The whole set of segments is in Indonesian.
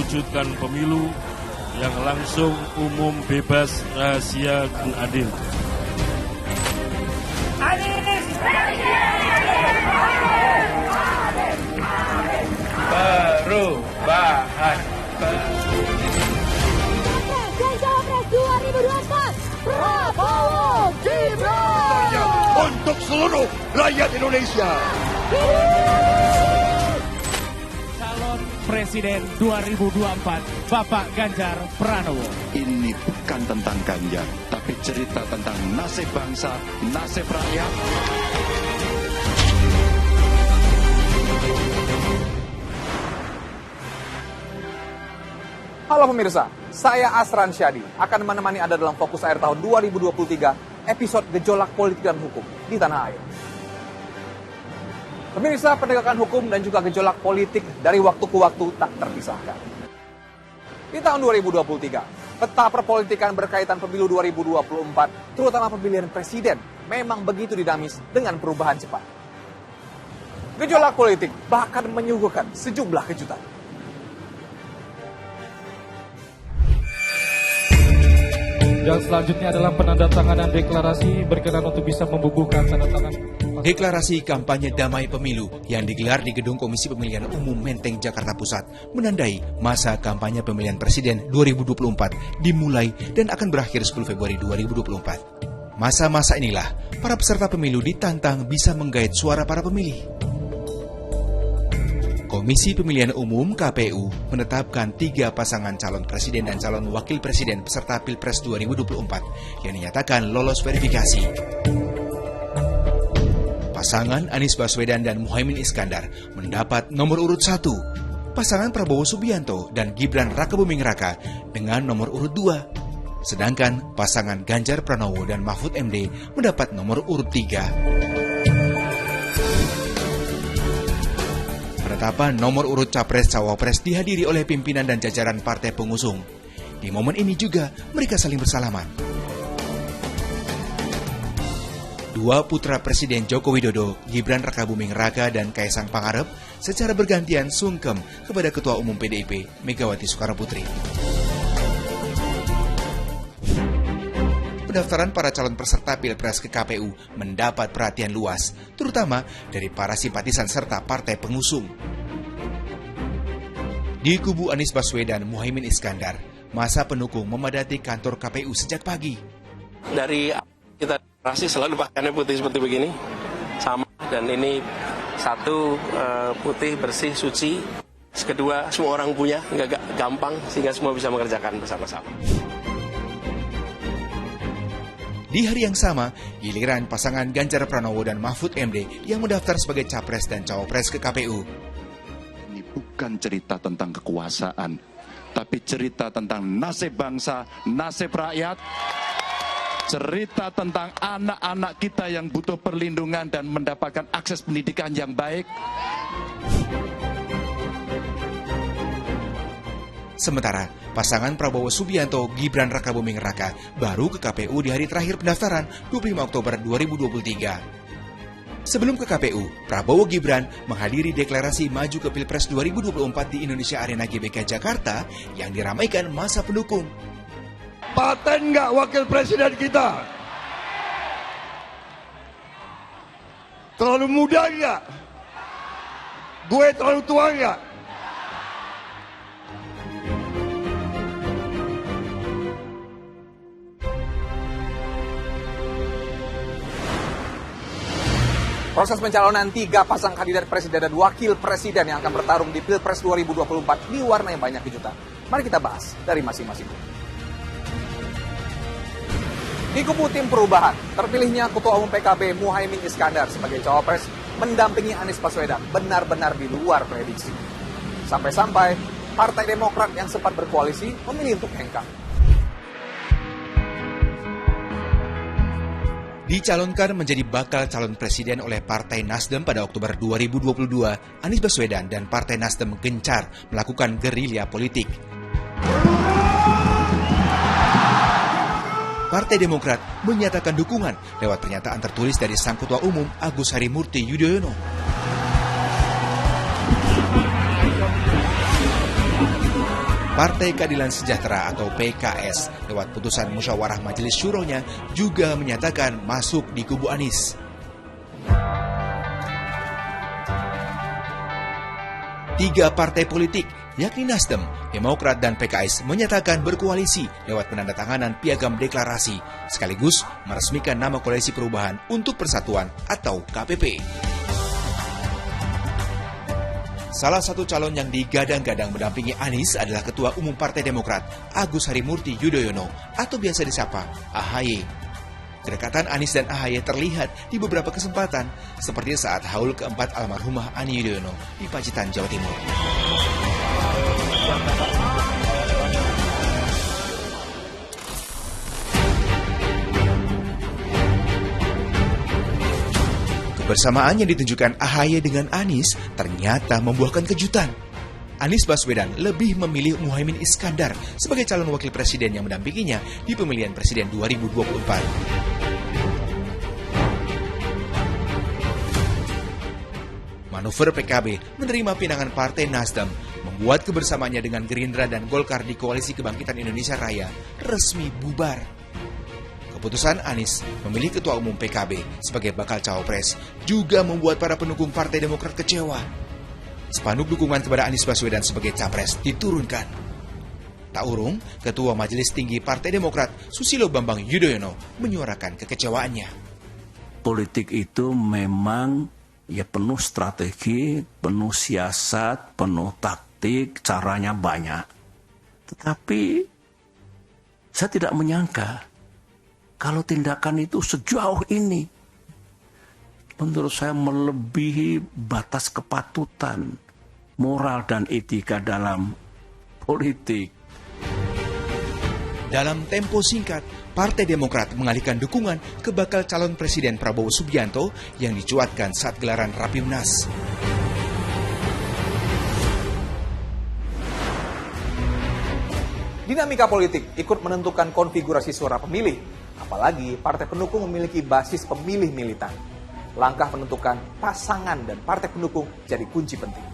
mewujudkan pemilu yang langsung, umum, bebas, rahasia, dan adil. Perubahan. Cawapres 2024 Prabowo Gibran untuk seluruh rakyat Indonesia. Calon Presiden 2024 Bapak Ganjar Pranowo. Ini bukan tentang Ganjar, tapi cerita tentang nasib bangsa, nasib rakyat. Halo pemirsa, saya Asran Syadi akan menemani Anda dalam Fokus Akhir tahun 2023 episode Gejolak Politik dan Hukum di Tanah Air. Pemirsa, penegakan hukum dan juga gejolak politik dari waktu ke waktu tak terpisahkan. Di tahun 2023, peta perpolitikan berkaitan pemilu 2024, terutama pemilihan presiden, memang begitu dinamis dengan perubahan cepat. Gejolak politik bahkan menyuguhkan sejumlah kejutan. Dan selanjutnya adalah penandatanganan deklarasi berkenan untuk bisa membubuhkan tanda tangan. Deklarasi kampanye damai pemilu yang digelar di Gedung Komisi Pemilihan Umum Menteng, Jakarta Pusat menandai masa kampanye pemilihan presiden 2024 dimulai dan akan berakhir 10 Februari 2024. Masa-masa inilah para peserta pemilu ditantang bisa menggait suara para pemilih. Komisi Pemilihan Umum KPU menetapkan 3 pasangan calon presiden dan calon wakil presiden peserta Pilpres 2024 yang dinyatakan lolos verifikasi. Pasangan Anies Baswedan dan Muhaimin Iskandar mendapat nomor urut 1. Pasangan Prabowo Subianto dan Gibran Rakabuming Raka dengan nomor urut 2. Sedangkan pasangan Ganjar Pranowo dan Mahfud MD mendapat nomor urut 3. Penetapan nomor urut Capres-Cawapres dihadiri oleh pimpinan dan jajaran partai pengusung. Di momen ini juga mereka saling bersalaman. 2 putra Presiden Joko Widodo, Gibran Rakabuming Raka dan Kaisang Pangarep secara bergantian sungkem kepada Ketua Umum PDIP, Megawati Soekarnoputri. Pendaftaran para calon peserta Pilpres ke KPU mendapat perhatian luas, terutama dari para simpatisan serta partai pengusung. Di kubu Anies Baswedan Muhaimin Iskandar, masa pendukung memadati kantor KPU sejak pagi. Dari kita deklarasi selalu pakaiannya putih seperti begini, sama, dan ini satu putih, bersih, suci. Kedua, semua orang punya, nggak gampang, sehingga semua bisa mengerjakan bersama-sama. Di hari yang sama, giliran pasangan Ganjar Pranowo dan Mahfud MD yang mendaftar sebagai Capres dan Cawapres ke KPU. Ini bukan cerita tentang kekuasaan, tapi cerita tentang nasib bangsa, nasib rakyat. Cerita tentang anak-anak kita yang butuh perlindungan dan mendapatkan akses pendidikan yang baik. Sementara, pasangan Prabowo Subianto Gibran Rakabuming Raka baru ke KPU di hari terakhir pendaftaran 25 Oktober 2023. Sebelum ke KPU, Prabowo Gibran menghadiri deklarasi maju ke Pilpres 2024 di Indonesia Arena GBK Jakarta yang diramaikan masa pendukung. Paten nggak wakil presiden kita? Terlalu muda nggak? Gue terlalu tua nggak? Proses pencalonan 3 pasang kandidat presiden dan wakil presiden yang akan bertarung di Pilpres 2024 diwarnai banyak kejutan. Mari kita bahas dari masing-masing. Di kubu tim perubahan, terpilihnya Ketua Umum PKB Muhaimin Iskandar sebagai cawapres mendampingi Anies Baswedan benar-benar di luar prediksi. Sampai-sampai Partai Demokrat yang sempat berkoalisi memilih untuk hengkang. Dicalonkan menjadi bakal calon presiden oleh Partai Nasdem pada Oktober 2022, Anies Baswedan dan Partai Nasdem gencar melakukan gerilya politik. Partai Demokrat menyatakan dukungan lewat pernyataan tertulis dari Sang Ketua Umum Agus Harimurti Yudhoyono. Partai Keadilan Sejahtera atau PKS lewat putusan musyawarah Majelis Syuronya juga menyatakan masuk di kubu Anies. Tiga partai politik, yakni Nasdem, Demokrat, dan PKS menyatakan berkoalisi lewat penandatanganan piagam deklarasi, sekaligus meresmikan nama Koalisi Perubahan untuk Persatuan atau KPP. Salah satu calon yang digadang-gadang mendampingi Anies adalah Ketua Umum Partai Demokrat, Agus Harimurti Yudhoyono, atau biasa disapa AHY. Kedekatan Anies dan AHY terlihat di beberapa kesempatan, seperti saat haul keempat almarhumah Ani Yudhoyono di Pacitan, Jawa Timur. Kebersamaan yang ditunjukkan AHY dengan Anies ternyata membuahkan kejutan. Anies Baswedan lebih memilih Muhaimin Iskandar sebagai calon wakil presiden yang mendampinginya di pemilihan presiden 2024. Manuver PKB menerima pinangan Partai Nasdem membuat kebersamaannya dengan Gerindra dan Golkar di Koalisi Kebangkitan Indonesia Raya resmi bubar. Keputusan Anies memilih Ketua Umum PKB sebagai bakal cawapres juga membuat para pendukung Partai Demokrat kecewa. Spanduk dukungan kepada Anies Baswedan sebagai capres diturunkan. Tak urung, Ketua Majelis Tinggi Partai Demokrat Susilo Bambang Yudhoyono menyuarakan kekecewaannya. Politik itu memang penuh strategi, penuh siasat, penuh taktik, caranya banyak. Tetapi saya tidak menyangka kalau tindakan itu sejauh ini, menurut saya melebihi batas kepatutan, moral dan etika dalam politik. Dalam tempo singkat, Partai Demokrat mengalihkan dukungan ke bakal calon Presiden Prabowo Subianto yang dicuatkan saat gelaran Rapimnas. Dinamika politik ikut menentukan konfigurasi suara pemilih, apalagi partai pendukung memiliki basis pemilih militan. Langkah menentukan pasangan dan partai pendukung jadi kunci penting.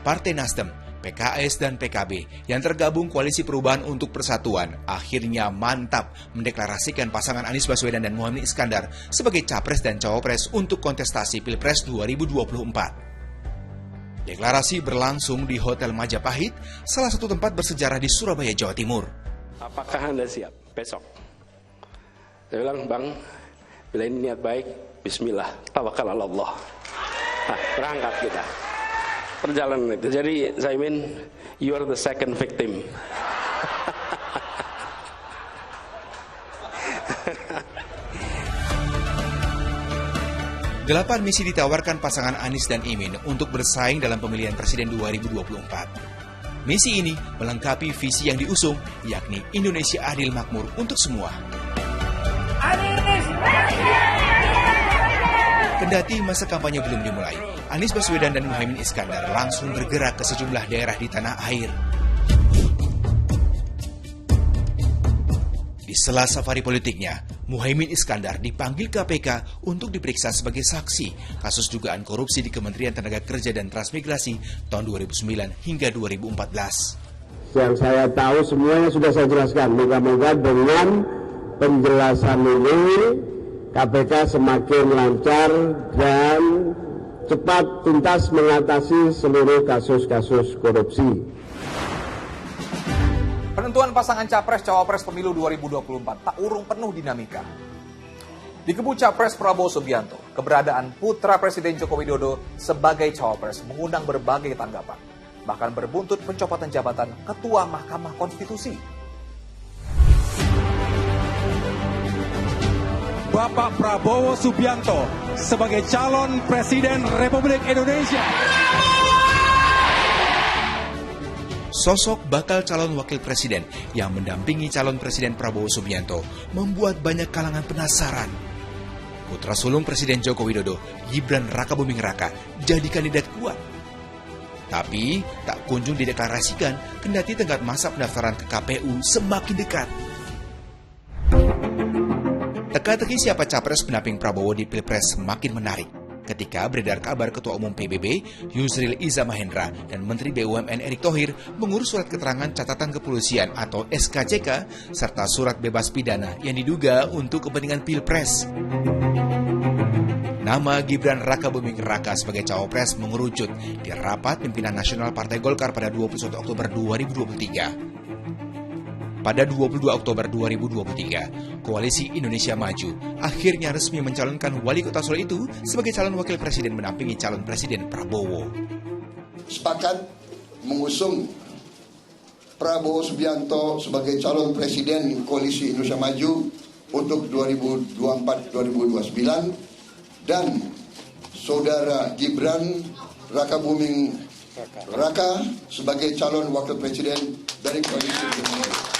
Partai Nasdem, PKS, dan PKB yang tergabung Koalisi Perubahan untuk Persatuan akhirnya mantap mendeklarasikan pasangan Anies Baswedan dan Muhaimin Iskandar sebagai capres dan cawapres untuk kontestasi Pilpres 2024. Deklarasi berlangsung di Hotel Majapahit, salah satu tempat bersejarah di Surabaya, Jawa Timur. Apakah Anda siap besok? Saya bilang, Bang, bila ini niat baik, bismillah, tawakal ala Allah. Nah, berangkat kita. Perjalanan itu. Jadi, Zaimin, you are the second victim. Delapan misi ditawarkan pasangan Anies dan Imin untuk bersaing dalam pemilihan presiden 2024. Misi ini melengkapi visi yang diusung, yakni Indonesia Adil Makmur untuk semua. Kendati masa kampanye belum dimulai, Anies Baswedan dan Muhaimin Iskandar langsung bergerak ke sejumlah daerah di tanah air. Di sela safari politiknya, Muhaimin Iskandar dipanggil KPK untuk diperiksa sebagai saksi kasus dugaan korupsi di Kementerian Tenaga Kerja dan Transmigrasi tahun 2009 hingga 2014. Yang saya tahu semuanya sudah saya jelaskan. Moga-moga dengan penjelasan ini KPK semakin lancar dan cepat tuntas mengatasi seluruh kasus-kasus korupsi. Penentuan pasangan Capres-Cawapres Pemilu 2024 tak urung penuh dinamika. Di kubu Capres Prabowo Subianto, keberadaan putra Presiden Joko Widodo sebagai Cawapres mengundang berbagai tanggapan, bahkan berbuntut pencopotan jabatan Ketua Mahkamah Konstitusi. Bapak Prabowo Subianto sebagai calon Presiden Republik Indonesia. Sosok bakal calon wakil presiden yang mendampingi calon presiden Prabowo Subianto membuat banyak kalangan penasaran. Putra sulung Presiden Joko Widodo, Gibran Rakabuming Raka, jadi kandidat kuat. Tapi tak kunjung dideklarasikan kendati tenggat masa pendaftaran ke KPU semakin dekat. Teka-teki siapa capres pendamping Prabowo di Pilpres semakin menarik ketika beredar kabar Ketua Umum PBB Yusril Iza Mahendra dan Menteri BUMN Erick Thohir mengurus surat keterangan catatan kepolisian atau SKCK serta surat bebas pidana yang diduga untuk kepentingan Pilpres. Nama Gibran Rakabuming Raka sebagai cawapres mengerucut di rapat pimpinan nasional Partai Golkar pada 21 Oktober 2023. Pada 22 Oktober 2023, Koalisi Indonesia Maju akhirnya resmi mencalonkan wali kota Solo itu sebagai calon wakil presiden mendampingi calon presiden Prabowo. Sepakat mengusung Prabowo Subianto sebagai calon presiden Koalisi Indonesia Maju untuk 2024-2029 dan Saudara Gibran Rakabuming Raka sebagai calon wakil presiden dari Koalisi Indonesia Maju.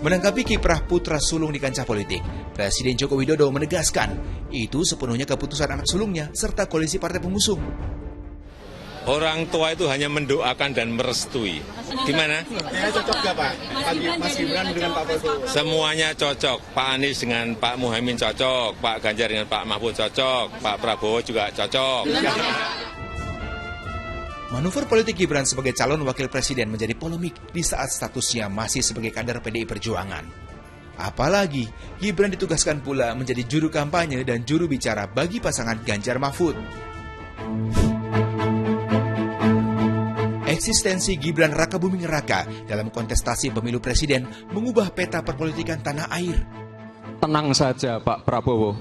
Menanggapi kiprah putra sulung di kancah politik, Presiden Joko Widodo menegaskan itu sepenuhnya keputusan anak sulungnya serta koalisi partai pengusung. Orang tua itu hanya mendoakan dan merestui. Gimana? Cocok gak Pak? Mas Gibran dengan Pak Prabowo? Semuanya cocok. Pak Anies dengan Pak Muhaimin cocok, Pak Ganjar dengan Pak Mahfud cocok, Pak Prabowo juga cocok. Manuver politik Gibran sebagai calon wakil presiden menjadi polemik di saat statusnya masih sebagai kader PDI Perjuangan. Apalagi, Gibran ditugaskan pula menjadi juru kampanye dan juru bicara bagi pasangan Ganjar Mahfud. Eksistensi Gibran Rakabuming Raka dalam kontestasi pemilu presiden mengubah peta perpolitikan tanah air. Tenang saja Pak Prabowo.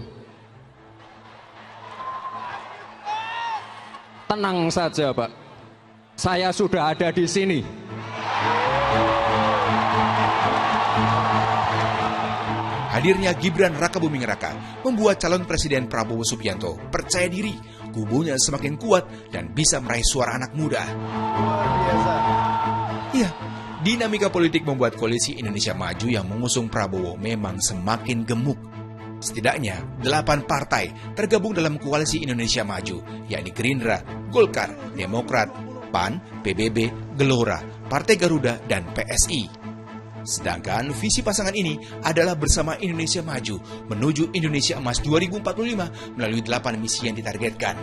Tenang saja Pak. Saya sudah ada di sini. Hadirnya Gibran Rakabuming Raka membuat calon presiden Prabowo Subianto percaya diri, kubunya semakin kuat dan bisa meraih suara anak muda. Iya, dinamika politik membuat Koalisi Indonesia Maju yang mengusung Prabowo memang semakin gemuk. Setidaknya 8 partai tergabung dalam Koalisi Indonesia Maju, yakni Gerindra, Golkar, Demokrat, PAN, PBB, Gelora, Partai Garuda, dan PSI. Sedangkan visi pasangan ini adalah bersama Indonesia Maju menuju Indonesia Emas 2045 melalui 8 misi yang ditargetkan.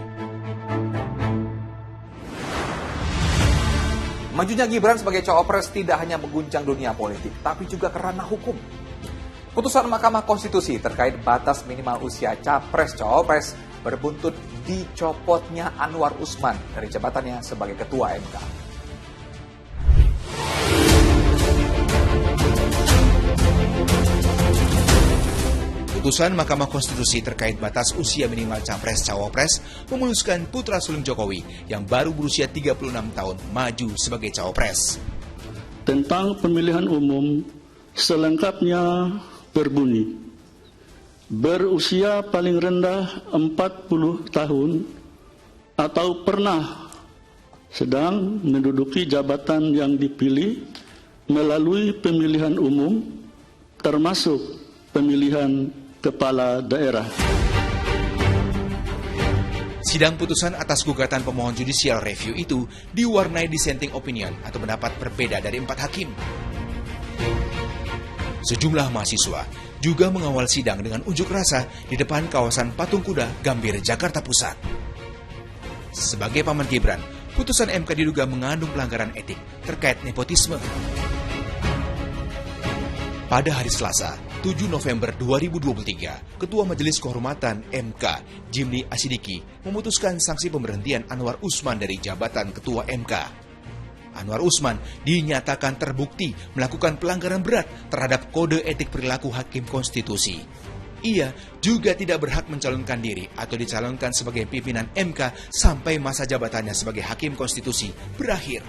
Majunya Gibran sebagai cawapres tidak hanya mengguncang dunia politik, tapi juga ke ranah hukum. Putusan Mahkamah Konstitusi terkait batas minimal usia capres-cawapres berbuntut dicopotnya Anwar Usman dari jabatannya sebagai Ketua MK. Putusan Mahkamah Konstitusi terkait batas usia minimal capres-cawapres memuluskan putra sulung Jokowi yang baru berusia 36 tahun maju sebagai cawapres. Tentang pemilihan umum selengkapnya berbunyi, berusia paling rendah 40 tahun atau pernah sedang menduduki jabatan yang dipilih melalui pemilihan umum termasuk pemilihan kepala daerah. Sidang putusan atas gugatan pemohon judicial review itu diwarnai dissenting opinion atau pendapat berbeda dari 4 hakim. Sejumlah mahasiswa juga mengawal sidang dengan unjuk rasa di depan kawasan Patung Kuda, Gambir, Jakarta Pusat. Sebagai paman Gibran, putusan MK diduga mengandung pelanggaran etik terkait nepotisme. Pada hari Selasa, 7 November 2023, Ketua Majelis Kehormatan MK, Jimli Asidiki, memutuskan sanksi pemberhentian Anwar Usman dari jabatan Ketua MK. Anwar Usman dinyatakan terbukti melakukan pelanggaran berat terhadap kode etik perilaku hakim konstitusi. Ia juga tidak berhak mencalonkan diri atau dicalonkan sebagai pimpinan MK sampai masa jabatannya sebagai hakim konstitusi berakhir.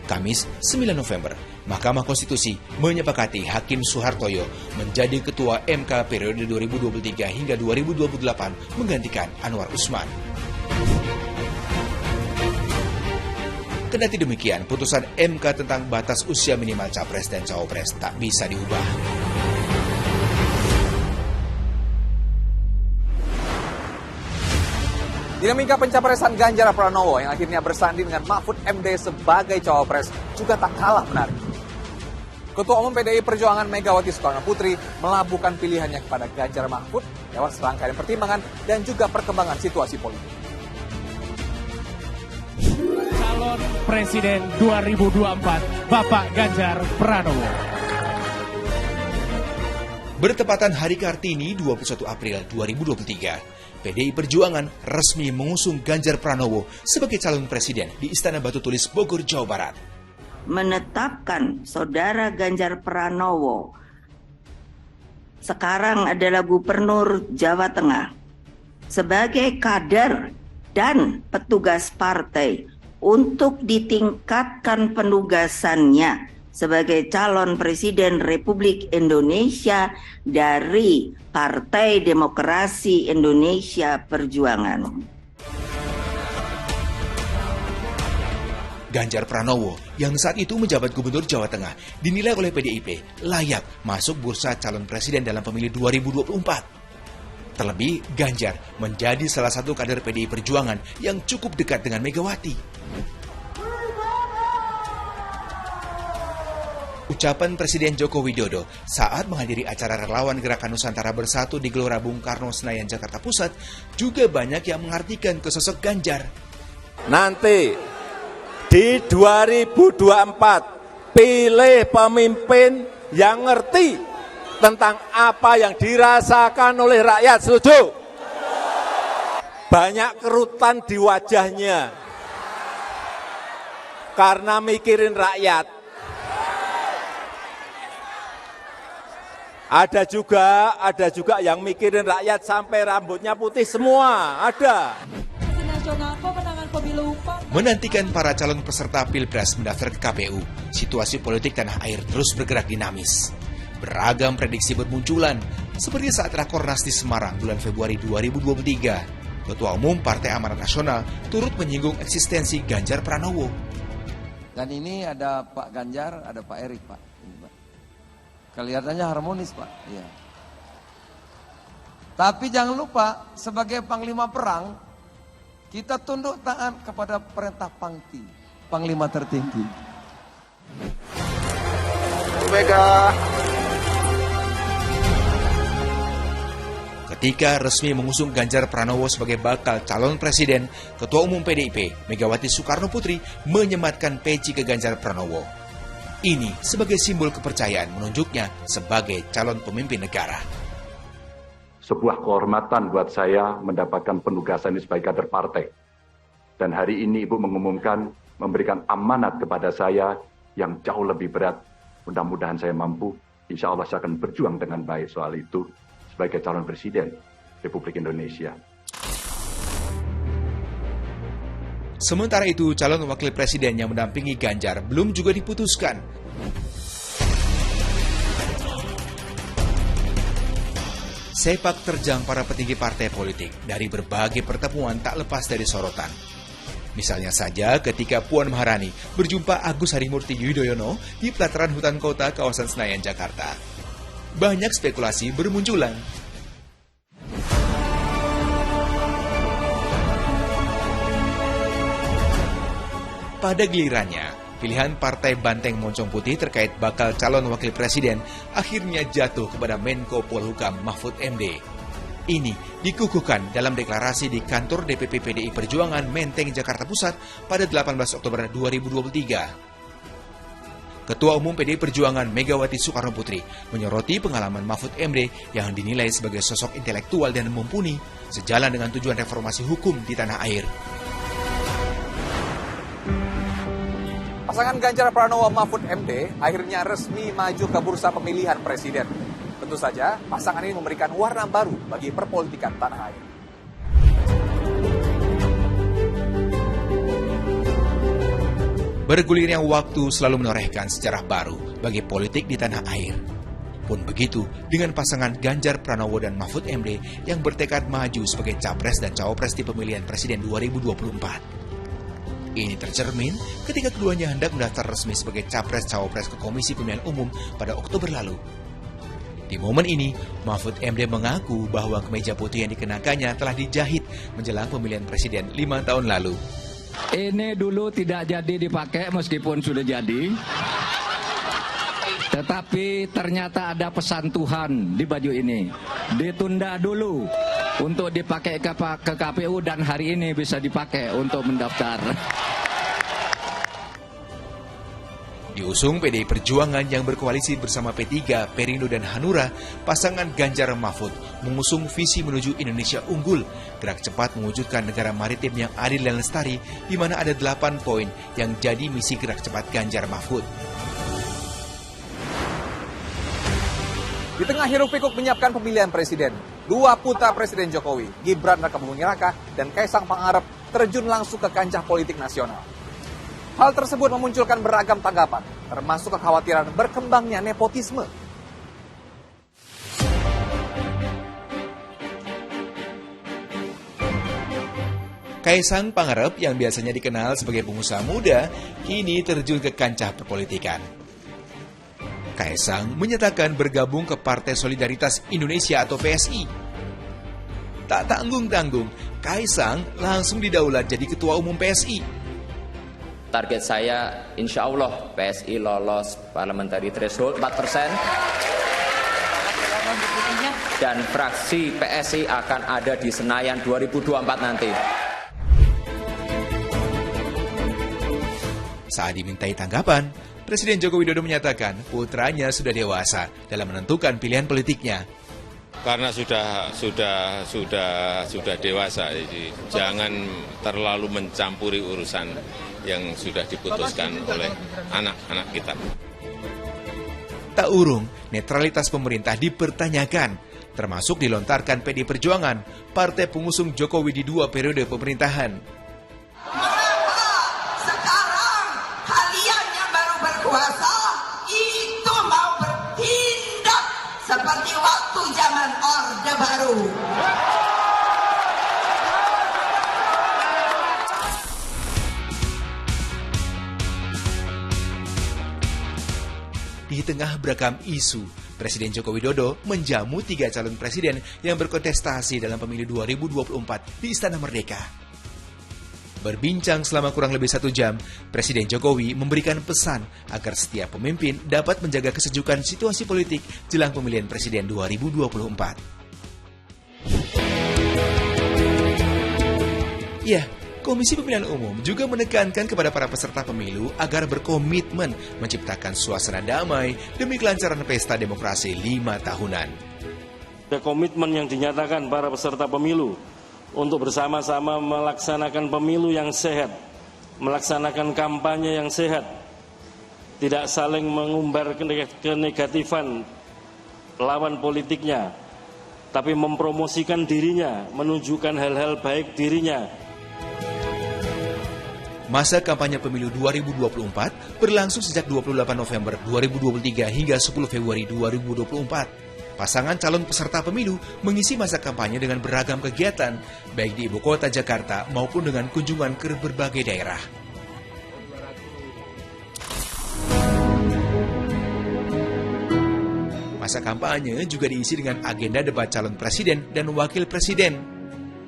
Kamis 9 November, Mahkamah Konstitusi menyepakati Hakim Suhartoyo menjadi Ketua MK periode 2023 hingga 2028 menggantikan Anwar Usman. Kendati demikian, putusan MK tentang batas usia minimal capres dan cawapres tak bisa diubah. Dinamika pencapresan Ganjar Pranowo yang akhirnya bersanding dengan Mahfud MD sebagai cawapres juga tak kalah menarik. Ketua Umum PDI Perjuangan Megawati Soekarno Putri melabuhkan pilihannya kepada Ganjar Mahfud lewat serangkaian pertimbangan dan juga perkembangan situasi politik. Calon Presiden 2024, Bapak Ganjar Pranowo. Bertepatan Hari Kartini 21 April 2023, PDI Perjuangan resmi mengusung Ganjar Pranowo sebagai calon presiden di Istana Batu Tulis, Bogor, Jawa Barat. Menetapkan Saudara Ganjar Pranowo sekarang adalah Gubernur Jawa Tengah sebagai kader dan petugas partai untuk ditingkatkan penugasannya sebagai calon Presiden Republik Indonesia dari Partai Demokrasi Indonesia Perjuangan. Ganjar Pranowo yang saat itu menjabat Gubernur Jawa Tengah dinilai oleh PDIP layak masuk bursa calon presiden dalam pemilu 2024. Terlebih, Ganjar menjadi salah satu kader PDI Perjuangan yang cukup dekat dengan Megawati. Ucapan Presiden Joko Widodo saat menghadiri acara relawan Gerakan Nusantara Bersatu di Gelora Bung Karno, Senayan, Jakarta Pusat juga banyak yang mengartikan ke sosok Ganjar. Nanti di 2024 pilih pemimpin yang ngerti tentang apa yang dirasakan oleh rakyat, setuju? Banyak kerutan di wajahnya karena mikirin rakyat. Ada juga yang mikirin rakyat sampai rambutnya putih semua, ada. Menantikan para calon peserta Pilpres mendaftar ke KPU, situasi politik tanah air terus bergerak dinamis. Beragam prediksi bermunculan, seperti saat Rakornas di Semarang bulan Februari 2023. Ketua Umum Partai Amanat Nasional turut menyinggung eksistensi Ganjar Pranowo. Dan ini ada Pak Ganjar, ada Pak Erik, Pak. Kelihatannya harmonis, Pak. Iya. Tapi jangan lupa, sebagai Panglima Perang, kita tunduk taat kepada perintah Pangti, Panglima tertinggi. Mega. Ketika resmi mengusung Ganjar Pranowo sebagai bakal calon presiden, Ketua Umum PDIP Megawati Soekarno Putri menyematkan peci ke Ganjar Pranowo. Ini sebagai simbol kepercayaan menunjuknya sebagai calon pemimpin negara. Sebuah kehormatan buat saya mendapatkan penugasan ini sebagai kader partai. Dan hari ini Ibu mengumumkan memberikan amanat kepada saya yang jauh lebih berat. Mudah-mudahan saya mampu, insya Allah saya akan berjuang dengan baik soal itu sebagai calon presiden Republik Indonesia. Sementara itu, calon wakil presiden yang mendampingi Ganjar belum juga diputuskan. Sepak terjang para petinggi partai politik dari berbagai pertemuan tak lepas dari sorotan. Misalnya saja ketika Puan Maharani berjumpa Agus Harimurti Yudhoyono di pelataran hutan kota kawasan Senayan, Jakarta. Banyak spekulasi bermunculan. Pada gilirannya, pilihan Partai Banteng Moncong Putih terkait bakal calon wakil presiden akhirnya jatuh kepada Menko Polhukam Mahfud MD. Ini dikukuhkan dalam deklarasi di kantor DPP PDI Perjuangan Menteng, Jakarta Pusat pada 18 Oktober 2023. Ketua Umum PDI Perjuangan Megawati Soekarno Putri menyoroti pengalaman Mahfud MD yang dinilai sebagai sosok intelektual dan mumpuni sejalan dengan tujuan reformasi hukum di tanah air. Pasangan Ganjar Pranowo Mahfud MD akhirnya resmi maju ke bursa pemilihan presiden. Tentu saja, pasangan ini memberikan warna baru bagi perpolitikan tanah air. Bergulirnya waktu selalu menorehkan sejarah baru bagi politik di tanah air. Pun begitu dengan pasangan Ganjar Pranowo dan Mahfud MD yang bertekad maju sebagai capres dan cawapres di pemilihan presiden 2024. Ini tercermin ketika keduanya hendak mendaftar resmi sebagai capres-cawapres ke Komisi Pemilihan Umum pada Oktober lalu. Di momen ini, Mahfud MD mengaku bahwa kemeja putih yang dikenakannya telah dijahit menjelang pemilihan presiden 5 tahun lalu. Ini dulu tidak jadi dipakai meskipun sudah jadi. Tetapi ternyata ada pesan Tuhan di baju ini. Ditunda dulu untuk dipakai ke KPU dan hari ini bisa dipakai untuk mendaftar. Diusung PDI Perjuangan yang berkoalisi bersama P3, Perindo dan Hanura, pasangan Ganjar Mahfud mengusung visi menuju Indonesia unggul, gerak cepat mewujudkan negara maritim yang adil dan lestari, di mana ada 8 poin yang jadi misi gerak cepat Ganjar Mahfud. Di tengah hiruk-pikuk menyiapkan pemilihan presiden, dua putra Presiden Jokowi, Gibran Rakabuming Raka dan Kaisang Pangarep terjun langsung ke kancah politik nasional. Hal tersebut memunculkan beragam tanggapan, termasuk kekhawatiran berkembangnya nepotisme. Kaisang Pangarep yang biasanya dikenal sebagai pengusaha muda, kini terjun ke kancah perpolitikan. Kaisang menyatakan bergabung ke Partai Solidaritas Indonesia atau PSI. Tak tanggung-tanggung, Kaisang langsung didaulat jadi Ketua Umum PSI. Target saya insya Allah PSI lolos parliamentary threshold 4%. Dan fraksi PSI akan ada di Senayan 2024 nanti. Saat dimintai tanggapan, Presiden Joko Widodo menyatakan putranya sudah dewasa dalam menentukan pilihan politiknya. Karena sudah dewasa, jadi jangan terlalu mencampuri urusan yang sudah diputuskan oleh anak-anak kita. Tak urung, netralitas pemerintah dipertanyakan, termasuk dilontarkan PDI Perjuangan, partai pengusung Jokowi di 2 periode pemerintahan. Kuasa itu mau bertindak seperti waktu zaman Orde Baru. Di tengah beragam isu, Presiden Joko Widodo menjamu 3 calon presiden yang berkontestasi dalam pemilu 2024 di Istana Merdeka. Berbincang selama kurang lebih 1 jam, Presiden Jokowi memberikan pesan agar setiap pemimpin dapat menjaga kesejukan situasi politik jelang pemilihan presiden 2024. Ya, Komisi Pemilihan Umum juga menekankan kepada para peserta pemilu agar berkomitmen menciptakan suasana damai demi kelancaran pesta demokrasi 5 tahunan. Ada komitmen yang dinyatakan para peserta pemilu untuk bersama-sama melaksanakan pemilu yang sehat, melaksanakan kampanye yang sehat, tidak saling mengumbar kenegatifan lawan politiknya, tapi mempromosikan dirinya, menunjukkan hal-hal baik dirinya. Masa kampanye pemilu 2024 berlangsung sejak 28 November 2023 hingga 10 Februari 2024. Pasangan calon peserta pemilu mengisi masa kampanye dengan beragam kegiatan, baik di ibu kota Jakarta maupun dengan kunjungan ke berbagai daerah. Masa kampanye juga diisi dengan agenda debat calon presiden dan wakil presiden.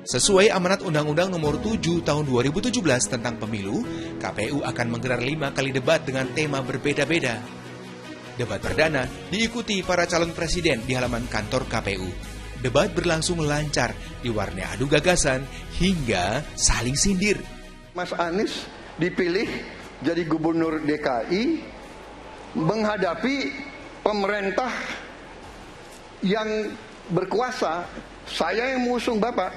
Sesuai amanat Undang-Undang Nomor 7 Tahun 2017 tentang Pemilu, KPU akan menggelar 5 kali debat dengan tema berbeda-beda. Debat perdana diikuti para calon presiden di halaman kantor KPU. Debat berlangsung lancar, diwarnai adu gagasan hingga saling sindir. Mas Anies dipilih jadi gubernur DKI menghadapi pemerintah yang berkuasa. Saya yang mengusung Bapak.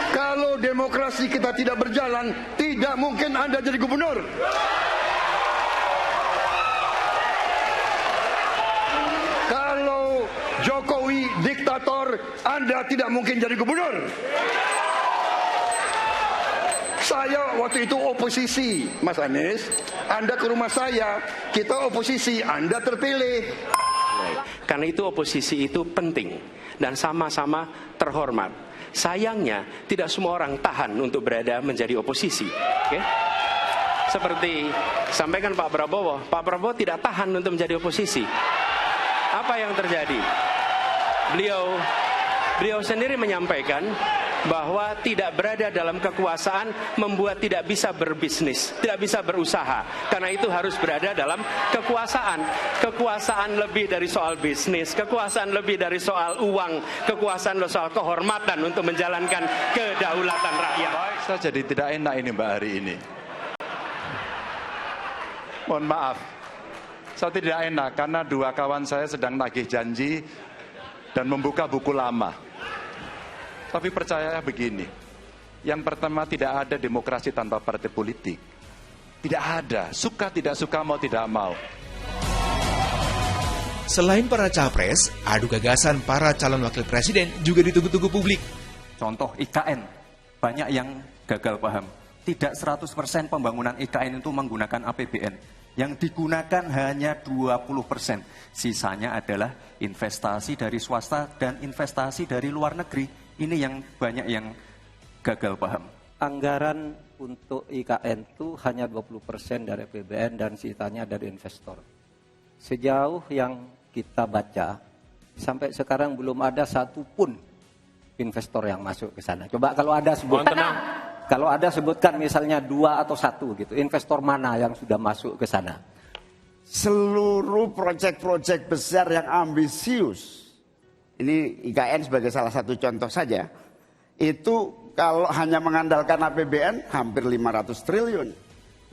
Kalau demokrasi kita tidak berjalan, tidak mungkin Anda jadi gubernur. Kalau Jokowi diktator, Anda tidak mungkin jadi gubernur. Saya waktu itu oposisi, Mas Anies. Anda ke rumah saya, kita oposisi, Anda terpilih. Karena itu oposisi itu penting dan sama-sama terhormat. Sayangnya tidak semua orang tahan untuk berada menjadi oposisi. Okay? Seperti sampaikan Pak Prabowo tidak tahan untuk menjadi oposisi. Apa yang terjadi? Beliau sendiri menyampaikan bahwa tidak berada dalam kekuasaan membuat tidak bisa berbisnis, tidak bisa berusaha. Karena itu harus berada dalam kekuasaan. Kekuasaan lebih dari soal bisnis, kekuasaan lebih dari soal uang, kekuasaan soal kehormatan untuk menjalankan kedaulatan rakyat. Saya jadi tidak enak ini Mbak hari ini. Mohon maaf, saya tidak enak karena dua kawan saya sedang nagih janji dan membuka buku lama. Tapi percaya begini, yang pertama tidak ada demokrasi tanpa partai politik. Tidak ada, suka tidak suka, mau tidak mau. Selain para capres, adu gagasan para calon wakil presiden juga ditunggu-tunggu publik. Contoh IKN, banyak yang gagal paham. Tidak 100% pembangunan IKN itu menggunakan APBN. Yang digunakan hanya 20%. Sisanya adalah investasi dari swasta dan investasi dari luar negeri. Ini yang banyak yang gagal paham. Anggaran untuk IKN itu hanya 20% dari APBN dan sisanya dari investor. Sejauh yang kita baca, sampai sekarang belum ada satupun investor yang masuk ke sana. Coba kalau ada sebutkan, kalau ada sebutkan misalnya 2 atau 1 gitu, investor mana yang sudah masuk ke sana? Seluruh proyek-proyek besar yang ambisius, ini IKN sebagai salah satu contoh saja, itu kalau hanya mengandalkan APBN hampir 500 triliun.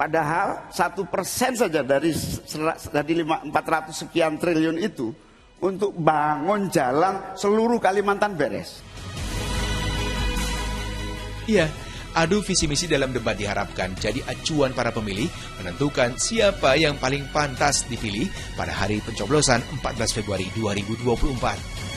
Padahal 1% saja dari 400 sekian triliun itu untuk bangun jalan seluruh Kalimantan beres. Iya, adu visi misi dalam debat diharapkan jadi acuan para pemilih menentukan siapa yang paling pantas dipilih pada hari pencoblosan 14 Februari 2024.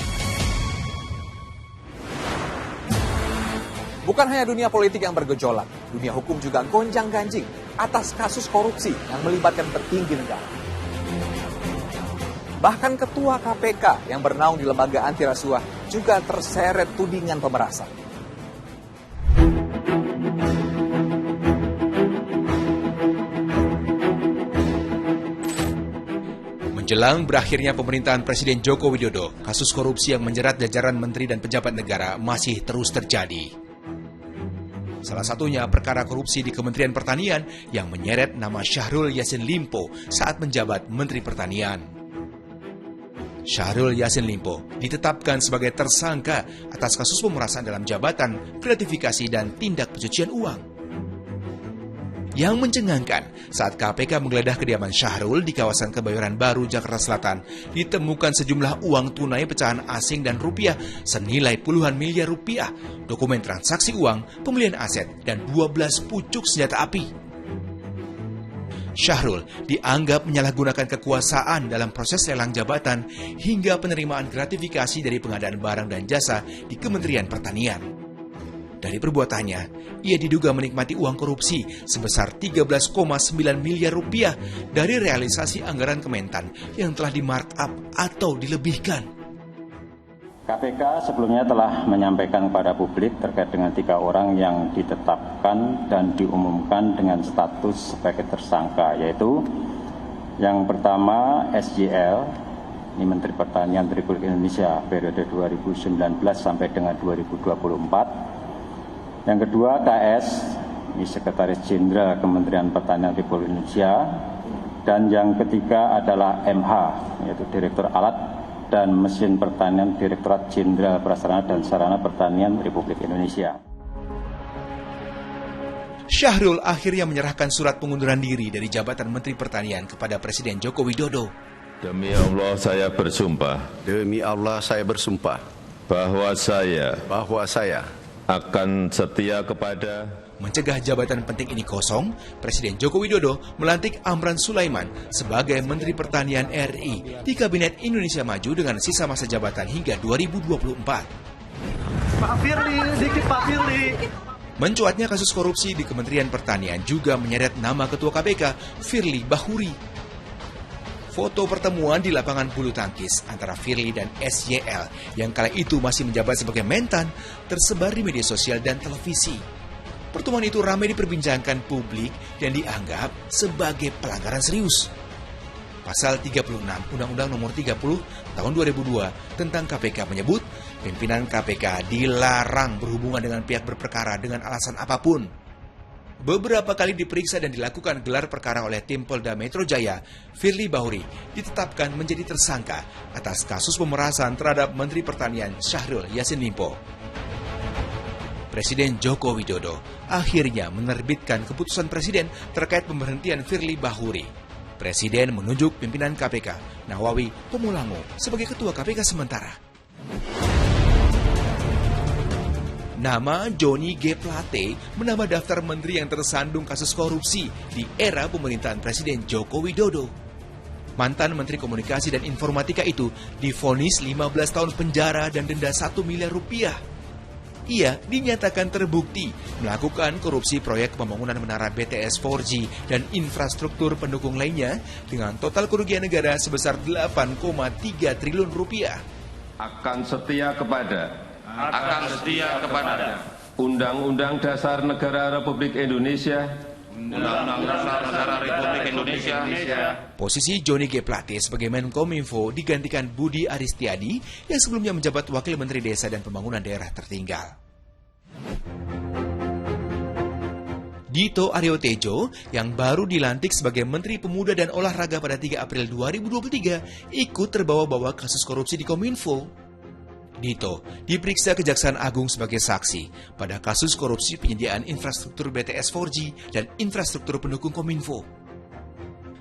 Bukan hanya dunia politik yang bergejolak, dunia hukum juga gonjang-ganjing atas kasus korupsi yang melibatkan petinggi negara. Bahkan ketua KPK yang bernaung di lembaga anti rasuah juga terseret tudingan pemerasan. Menjelang berakhirnya pemerintahan Presiden Joko Widodo, kasus korupsi yang menjerat jajaran menteri dan pejabat negara masih terus terjadi. Salah satunya perkara korupsi di Kementerian Pertanian yang menyeret nama Syahrul Yassin Limpo saat menjabat Menteri Pertanian. Syahrul Yassin Limpo ditetapkan sebagai tersangka atas kasus pemerasan dalam jabatan, gratifikasi, dan tindak pencucian uang. Yang mencengangkan, saat KPK menggeledah kediaman Syahrul di kawasan Kebayoran Baru, Jakarta Selatan, ditemukan sejumlah uang tunai pecahan asing dan rupiah senilai puluhan miliar rupiah, dokumen transaksi uang, pembelian aset, dan 12 pucuk senjata api. Syahrul dianggap menyalahgunakan kekuasaan dalam proses lelang jabatan hingga penerimaan gratifikasi dari pengadaan barang dan jasa di Kementerian Pertanian. Dari perbuatannya, ia diduga menikmati uang korupsi sebesar 13,9 miliar rupiah dari realisasi anggaran Kementan yang telah di-markup atau dilebihkan. KPK sebelumnya telah menyampaikan kepada publik terkait dengan 3 orang yang ditetapkan dan diumumkan dengan status sebagai tersangka, yaitu yang pertama SJL, ini Menteri Pertanian Republik Indonesia periode 2019 sampai dengan 2024. Yang kedua KS, ini Sekretaris Jenderal Kementerian Pertanian Republik Indonesia. Dan yang ketiga adalah MH, yaitu Direktur Alat dan Mesin Pertanian Direktorat Jenderal Prasarana dan Sarana Pertanian Republik Indonesia. Syahrul akhirnya menyerahkan surat pengunduran diri dari jabatan Menteri Pertanian kepada Presiden Joko Widodo. Demi Allah saya bersumpah. Demi Allah saya bersumpah. Bahwa saya akan setia kepada. Mencegah jabatan penting ini kosong, Presiden Joko Widodo melantik Amran Sulaiman sebagai Menteri Pertanian RI di Kabinet Indonesia Maju dengan sisa masa jabatan hingga 2024. Pak Firly, dikit Pak Firly. Mencuatnya kasus korupsi di Kementerian Pertanian juga menyeret nama Ketua KPK, Firly Bahuri. Foto pertemuan di lapangan bulu tangkis antara Firly dan SYL yang kala itu masih menjabat sebagai Mentan tersebar di media sosial dan televisi. Pertemuan itu ramai diperbincangkan publik dan dianggap sebagai pelanggaran serius. Pasal 36 Undang-Undang Nomor 30 Tahun 2002 tentang KPK menyebut Pimpinan KPK dilarang berhubungan dengan pihak berperkara dengan alasan apapun. Beberapa kali diperiksa dan dilakukan gelar perkara oleh tim Polda Metro Jaya, Firly Bahuri ditetapkan menjadi tersangka atas kasus pemerasan terhadap Menteri Pertanian Syahrul Yassin Limpo. Presiden Joko Widodo akhirnya menerbitkan keputusan Presiden terkait pemberhentian Firly Bahuri. Presiden menunjuk pimpinan KPK, Nawawi Pomolango, sebagai Ketua KPK sementara. Nama Johnny G. Plate menambah daftar menteri yang tersandung kasus korupsi di era pemerintahan Presiden Joko Widodo. Mantan Menteri Komunikasi dan Informatika itu divonis 15 tahun penjara dan denda 1 miliar rupiah. Ia dinyatakan terbukti melakukan korupsi proyek pembangunan menara BTS 4G dan infrastruktur pendukung lainnya dengan total kerugian negara sebesar 8,3 triliun rupiah. Akan setia kepada Undang-Undang Dasar Negara Republik Indonesia. Posisi Johnny G. Plate sebagai Menkominfo digantikan Budi Aristiadi yang sebelumnya menjabat Wakil Menteri Desa dan Pembangunan Daerah Tertinggal. Dito Aryo Tejo yang baru dilantik sebagai Menteri Pemuda dan Olahraga pada 3 April 2023 ikut terbawa-bawa kasus korupsi di Kominfo. Dito diperiksa Kejaksaan Agung sebagai saksi pada kasus korupsi penyediaan infrastruktur BTS 4G dan infrastruktur pendukung Kominfo.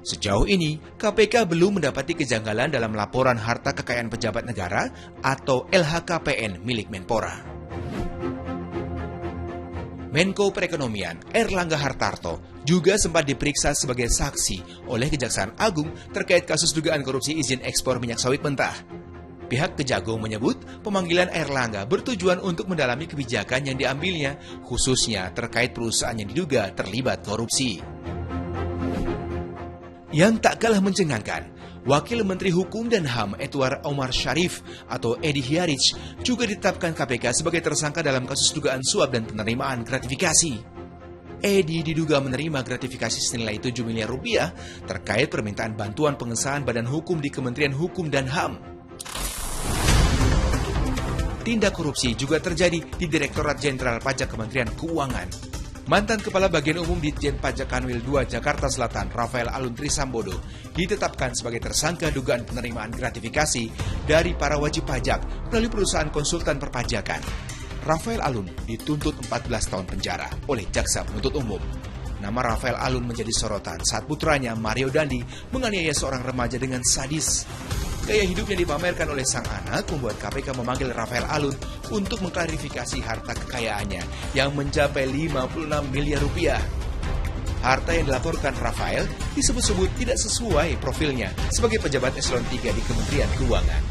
Sejauh ini, KPK belum mendapati kejanggalan dalam laporan harta kekayaan pejabat negara atau LHKPN milik Menpora. Menko Perekonomian Erlangga Hartarto juga sempat diperiksa sebagai saksi oleh Kejaksaan Agung terkait kasus dugaan korupsi izin ekspor minyak sawit mentah. Pihak Kejagung menyebut pemanggilan Erlangga bertujuan untuk mendalami kebijakan yang diambilnya, khususnya terkait perusahaan yang diduga terlibat korupsi. Yang tak kalah mencengangkan, Wakil Menteri Hukum dan HAM Edward Omar Sharif atau Edi Hiarij juga ditetapkan KPK sebagai tersangka dalam kasus dugaan suap dan penerimaan gratifikasi. Edi diduga menerima gratifikasi senilai 7 miliar rupiah terkait permintaan bantuan pengesahan badan hukum di Kementerian Hukum dan HAM. Tindak korupsi juga terjadi di Direktorat Jenderal Pajak Kementerian Keuangan. Mantan Kepala Bagian Umum Ditjen Pajak Kanwil 2 Jakarta Selatan, Rafael Alun Trisambodo, ditetapkan sebagai tersangka dugaan penerimaan gratifikasi dari para wajib pajak melalui perusahaan konsultan perpajakan. Rafael Alun dituntut 14 tahun penjara oleh Jaksa Penuntut Umum. Nama Rafael Alun menjadi sorotan saat putranya Mario Dandi menganiaya seorang remaja dengan sadis. Gaya hidup yang dipamerkan oleh sang anak membuat KPK memanggil Rafael Alun untuk mengklarifikasi harta kekayaannya yang mencapai 56 miliar rupiah. Harta yang dilaporkan Rafael disebut-sebut tidak sesuai profilnya sebagai pejabat eselon 3 di Kementerian Keuangan.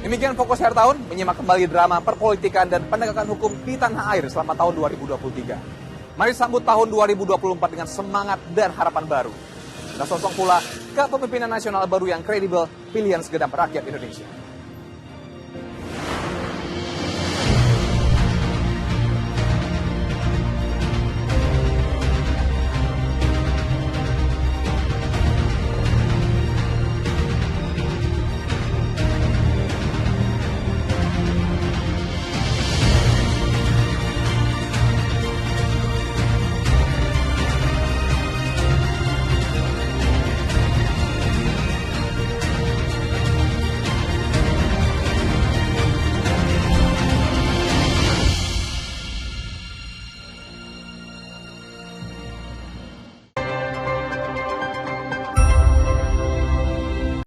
Demikian Fokus Akhir Tahun, menyimak kembali drama perpolitikan dan penegakan hukum di tanah air selama tahun 2023. Mari sambut tahun 2024 dengan semangat dan harapan baru. Kita sosong pula kepemimpinan nasional baru yang kredibel, pilihan segenap rakyat Indonesia.